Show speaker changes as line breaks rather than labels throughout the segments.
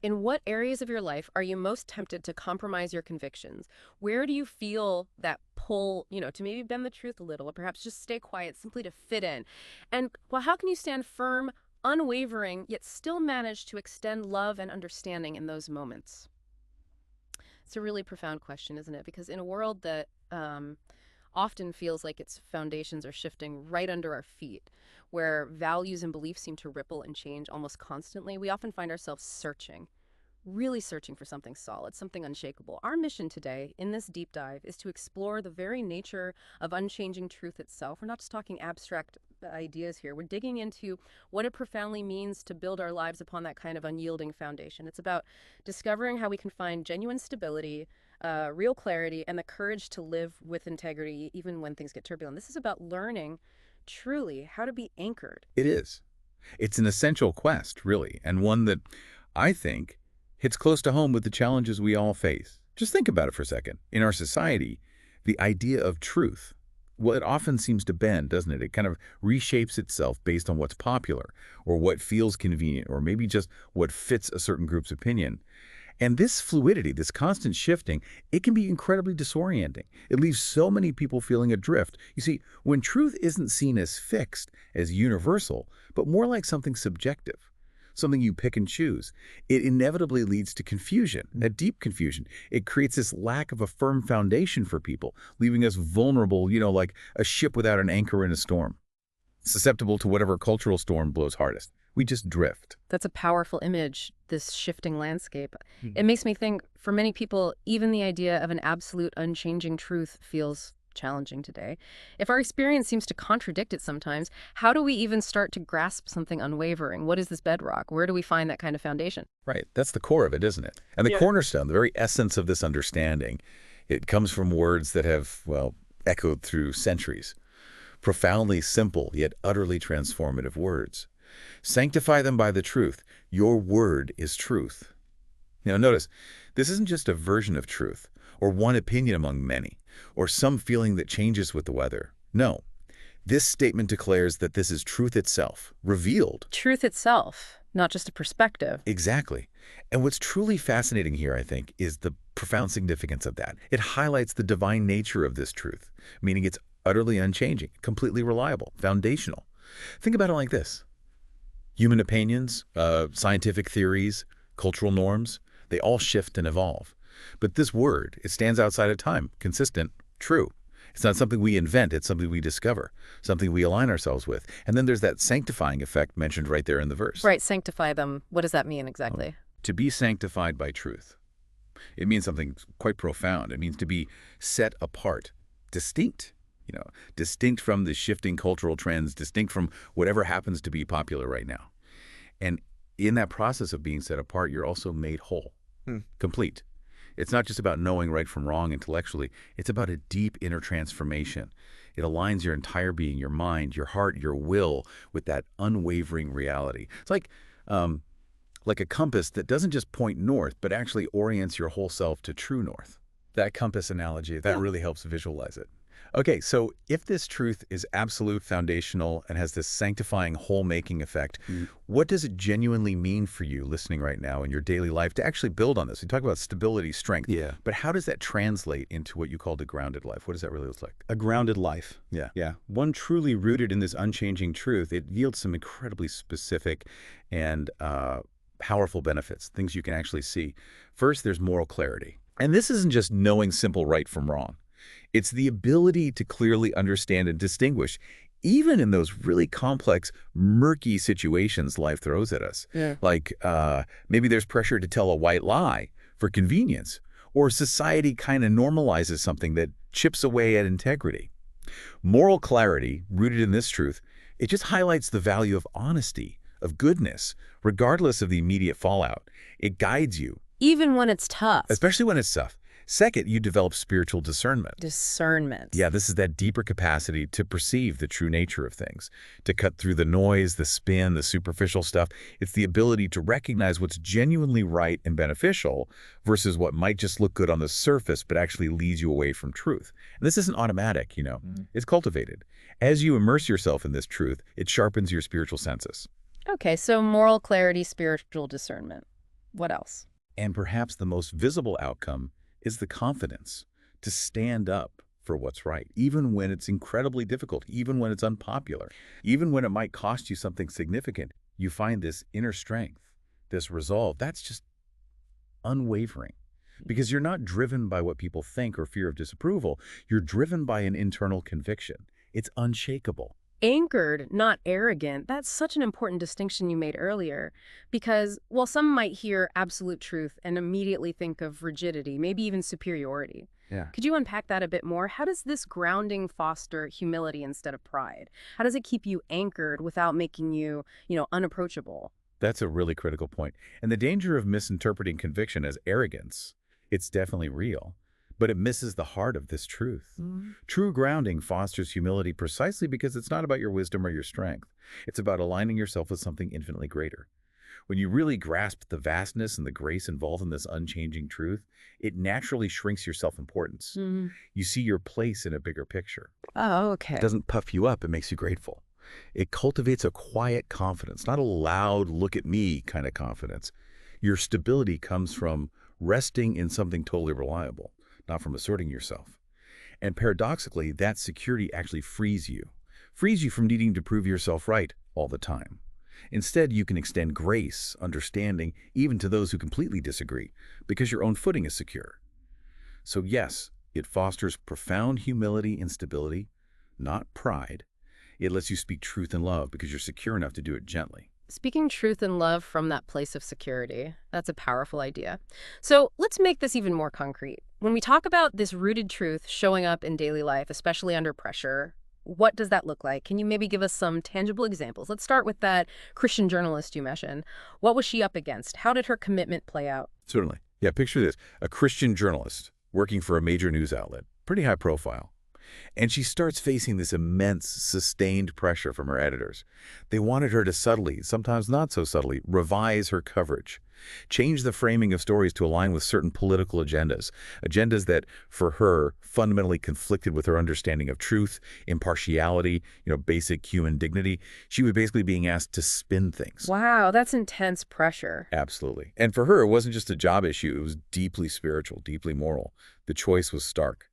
In what areas of your life are you most tempted to compromise your convictions? Where do you feel that pull, to maybe bend the truth a little, or perhaps just stay quiet simply to fit in? And, well, how can you stand firm, unwavering, yet still manage to extend love and understanding in those moments? It's a really profound question, isn't it? Because in a world that often feels like its foundations are shifting right under our feet, where values and beliefs seem to ripple and change almost constantly, we often find ourselves searching, really searching for something solid, something unshakable. Our mission today in this deep dive is to explore the very nature of unchanging truth itself. We're not just talking abstract ideas here. We're digging into what it profoundly means to build our lives upon that kind of unyielding foundation. It's about discovering how we can find genuine stability, real clarity, and the courage to live with integrity even when things get turbulent. This is about learning truly how to be anchored.
It is. It's an essential quest, really, and one that I think hits close to home with the challenges we all face. Just think about it for a second. In our society, the idea of truth, well, it often seems to bend, doesn't it? It kind of reshapes itself based on what's popular or what feels convenient or maybe just what fits a certain group's opinion. And this fluidity, this constant shifting, it can be incredibly disorienting. It leaves so many people feeling adrift. You see, when truth isn't seen as fixed, as universal, but more like something subjective, something you pick and choose, it inevitably leads to confusion, a deep confusion. It creates this lack of a firm foundation for people, leaving us vulnerable, like a ship without an anchor in a storm, susceptible to whatever cultural storm blows hardest. We just drift.
That's a powerful image, this shifting landscape.
Mhm.
It makes me think, for many people, even the idea of an absolute unchanging truth feels challenging today. If our experience seems to contradict it sometimes, how do we even start to grasp something unwavering? What is this bedrock? Where do we find that kind of foundation?
Right. That's the core of it, isn't it? And the cornerstone, the very essence of this understanding, it comes from words that have, well, echoed through centuries. Profoundly simple, yet utterly transformative words. Sanctify them by the truth. Your word is truth. Notice, this isn't just a version of truth, or one opinion among many, or some feeling that changes with the weather. No, this statement declares that this is truth itself, revealed.
Truth itself, not just a perspective.
Exactly. And what's truly fascinating here, I think, is the profound significance of that. It highlights the divine nature of this truth, meaning it's utterly unchanging, completely reliable, foundational. Think about it like this. Human opinions, scientific theories, cultural norms, they all shift and evolve. But this word, it stands outside of time, consistent, true. It's not something we invent, it's something we discover, something we align ourselves with. And then there's that sanctifying effect mentioned right there in the verse.
Right, sanctify them. What does that mean exactly?
To be sanctified by truth. It means something quite profound. It means to be set apart, distinct. Distinct from the shifting cultural trends, distinct from whatever happens to be popular right now. And in that process of being set apart, you're also made whole, complete. It's not just about knowing right from wrong intellectually. It's about a deep inner transformation. It aligns your entire being, your mind, your heart, your will with that unwavering reality. It's like a compass that doesn't just point north, but actually orients your whole self to true north. That compass analogy, that really helps visualize it. Okay, so if this truth is absolute, foundational, and has this sanctifying whole-making effect, what does it genuinely mean for you listening right now in your daily life to actually build on this? We talk about stability, strength, but how does that translate into what you called a grounded life? What does that really look like?
A grounded life.
Yeah.
One truly rooted in this unchanging truth, it yields some incredibly specific and
Powerful benefits, things you can actually see. First, there's moral clarity. And this isn't just knowing simple right from wrong. It's the ability to clearly understand and distinguish, even in those really complex, murky situations life throws at us. Like maybe there's pressure to tell a white lie for convenience, or society kind of normalizes something that chips away at integrity. Moral clarity, rooted in this truth, it just highlights the value of honesty, of goodness, regardless of the immediate fallout. It guides you.
Even when it's tough.
Especially when it's tough. Second, you develop spiritual discernment.
Discernment.
Yeah, this is that deeper capacity to perceive the true nature of things, to cut through the noise, the spin, the superficial stuff. It's the ability to recognize what's genuinely right and beneficial versus what might just look good on the surface but actually leads you away from truth. And this isn't automatic, It's cultivated. As you immerse yourself in this truth, it sharpens your spiritual senses.
Okay, so moral clarity, spiritual discernment. What else?
And perhaps the most visible outcome is the confidence to stand up for what's right, even when it's incredibly difficult, even when it's unpopular, even when it might cost you something significant. You find this inner strength, this resolve, that's just unwavering. Because you're not driven by what people think or fear of disapproval. You're driven by an internal conviction. It's unshakable.
Anchored, not arrogant. That's such an important distinction you made earlier. Because while some might hear absolute truth and immediately think of rigidity, maybe even superiority,
Yeah.
could you unpack that a bit more? How does this grounding foster humility instead of pride? How does it keep you anchored without making you, unapproachable?
That's a really critical point. And the danger of misinterpreting conviction as arrogance, it's definitely real, but it misses the heart of this truth. True grounding fosters humility precisely because it's not about your wisdom or your strength. It's about aligning yourself with something infinitely greater. When you really grasp the vastness and the grace involved in this unchanging truth, it naturally shrinks your self-importance.
Mhm.
You see your place in a bigger picture.
Oh,
It
okay.
doesn't puff you up, it makes you grateful. It cultivates a quiet confidence, not a loud, look at me kind of confidence. Your stability comes from resting in something totally reliable, not from asserting yourself. And paradoxically, that security actually frees you from needing to prove yourself right all the time. Instead, you can extend grace, understanding, even to those who completely disagree, because your own footing is secure. So yes, it fosters profound humility and stability, not pride. It lets you speak truth in love because you're secure enough to do it gently.
Speaking truth and love from that place of security, that's a powerful idea. So let's make this even more concrete. When we talk about this rooted truth showing up in daily life, especially under pressure, what does that look like? Can you maybe give us some tangible examples? Let's start with that Christian journalist you mentioned. What was she up against? How did her commitment play out?
Certainly. Yeah, picture this. A Christian journalist working for a major news outlet, pretty high profile. And she starts facing this immense, sustained pressure from her editors. They wanted her to subtly, sometimes not so subtly, revise her coverage, change the framing of stories to align with certain political agendas that, for her, fundamentally conflicted with her understanding of truth, impartiality, basic human dignity. She was basically being asked to spin things.
Wow, that's intense pressure.
Absolutely. And for her, it wasn't just a job issue. It was deeply spiritual, deeply moral. The choice was stark.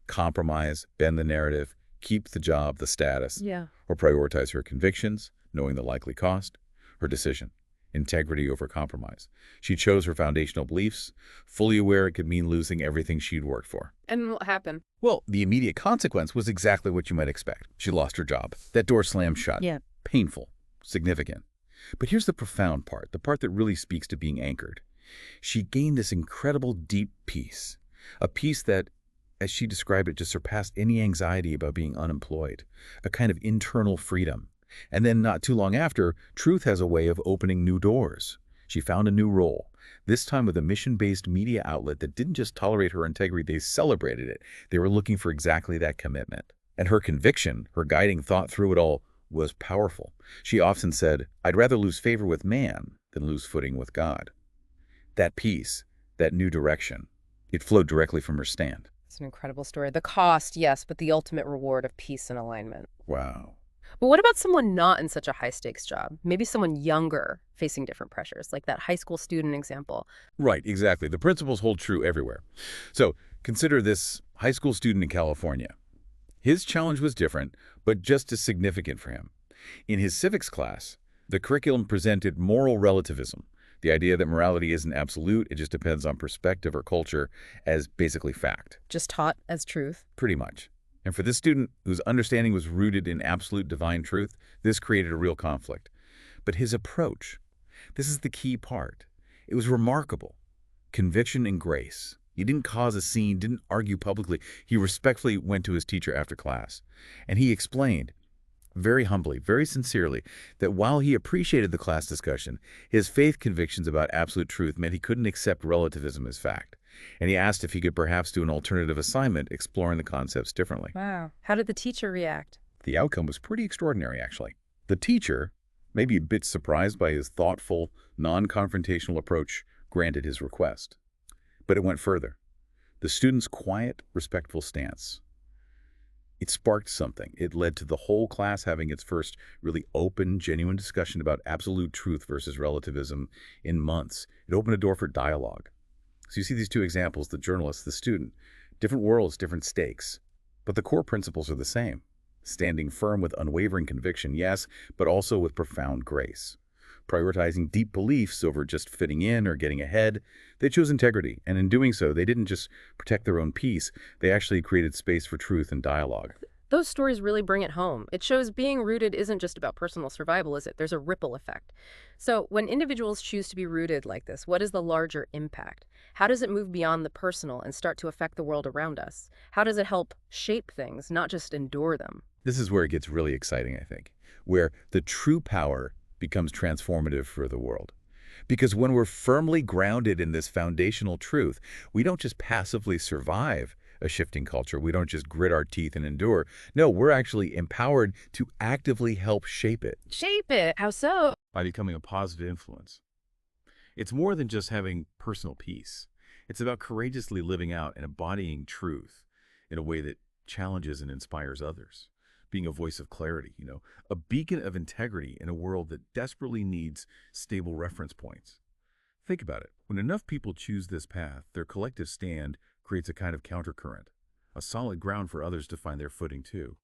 Compromise, bend the narrative, keep the job, the status,
Yeah.
or prioritize her convictions, knowing the likely cost. Her decision, integrity over compromise. She chose her foundational beliefs, fully aware it could mean losing everything she'd worked for.
And what happened?
Well, the immediate consequence was exactly what you might expect. She lost her job. That door slammed shut.
Yeah.
Painful, significant. But here's the profound part, the part that really speaks to being anchored. She gained this incredible deep peace, a peace that, as she described it, just surpassed any anxiety about being unemployed, a kind of internal freedom. And then not too long after, truth has a way of opening new doors. She found a new role, this time with a mission-based media outlet that didn't just tolerate her integrity, they celebrated it. They were looking for exactly that commitment. And her conviction, her guiding thought through it all, was powerful. She often said, "I'd rather lose favor with man than lose footing with God." That peace, that new direction, it flowed directly from her stand.
It's an incredible story. The cost, yes, but the ultimate reward of peace and alignment.
Wow.
But what about someone not in such a high-stakes job? Maybe someone younger facing different pressures, like that high school student example.
Right, exactly. The principles hold true everywhere. So consider this high school student in California. His challenge was different, but just as significant for him. In his civics class, the curriculum presented moral relativism, the idea that morality isn't absolute, it just depends on perspective or culture, as basically fact.
Just taught as truth.
Pretty much. And for this student, whose understanding was rooted in absolute divine truth, this created a real conflict. But his approach, this is the key part. It was remarkable. Conviction and grace. He didn't cause a scene, didn't argue publicly. He respectfully went to his teacher after class. And he explained, very humbly, very sincerely, that while he appreciated the class discussion, his faith convictions about absolute truth meant he couldn't accept relativism as fact. And he asked if he could perhaps do an alternative assignment exploring the concepts differently.
Wow. How did the teacher react?
The outcome was pretty extraordinary, actually. The teacher, maybe a bit surprised by his thoughtful, non-confrontational approach, granted his request. But it went further. The student's quiet, respectful stance, It sparked something. It led to the whole class having its first really open, genuine discussion about absolute truth versus relativism in months. It opened a door for dialogue. So you see these two examples, the journalist, the student, different worlds, different stakes. But the core principles are the same. Standing firm with unwavering conviction, yes, but also with profound grace. Prioritizing deep beliefs over just fitting in or getting ahead, they chose integrity, and in doing so, they didn't just protect their own peace, they actually created space for truth and dialogue.
Those stories really bring it home. It shows being rooted isn't just about personal survival, is it? There's a ripple effect. So, when individuals choose to be rooted like this, what is the larger impact? How does it move beyond the personal and start to affect the world around us? How does it help shape things, not just endure them?
This is where it gets really exciting, I think, where the true power becomes transformative for the world. Because when we're firmly grounded in this foundational truth, we don't just passively survive a shifting culture. We don't just grit our teeth and endure. No, we're actually empowered to actively help shape it
Shape it. How so?
by becoming a positive influence. It's more than just having personal peace. It's about courageously living out and embodying truth in a way that challenges and inspires others. Being a voice of clarity, a beacon of integrity in a world that desperately needs stable reference points. Think about it. When enough people choose this path, their collective stand creates a kind of countercurrent, a solid ground for others to find their footing too.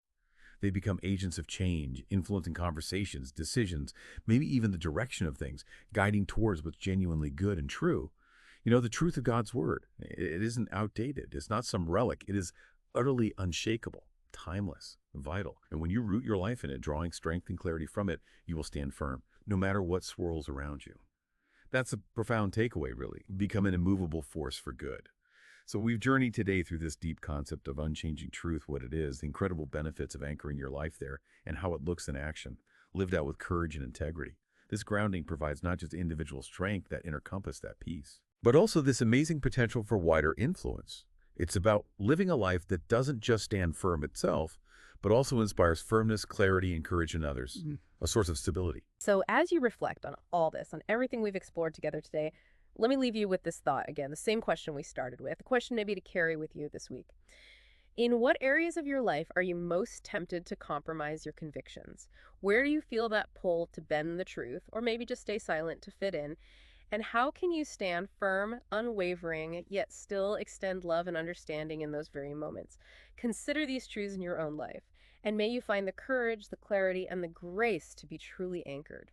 They become agents of change, influencing conversations, decisions, maybe even the direction of things, guiding towards what's genuinely good and true. The truth of God's word, it isn't outdated. It's not some relic. It is utterly unshakable, timeless, vital. And when you root your life in it, drawing strength and clarity from it, you will stand firm, no matter what swirls around you. That's a profound takeaway, really. Become an immovable force for good. So we've journeyed today through this deep concept of unchanging truth, what it is, the incredible benefits of anchoring your life there, and how it looks in action, lived out with courage and integrity. This grounding provides not just individual strength, that inner compass, that peace, but also this amazing potential for wider influence. It's about living a life that doesn't just stand firm itself, but also inspires firmness, clarity, and courage in others, a source of stability.
So, as you reflect on all this, on everything we've explored together today, let me leave you with this thought again, the same question we started with, the question maybe to carry with you this week. In what areas of your life are you most tempted to compromise your convictions? Where do you feel that pull to bend the truth, or maybe just stay silent to fit in? And how can you stand firm, unwavering, yet still extend love and understanding in those very moments? Consider these truths in your own life, and may you find the courage, the clarity, and the grace to be truly anchored.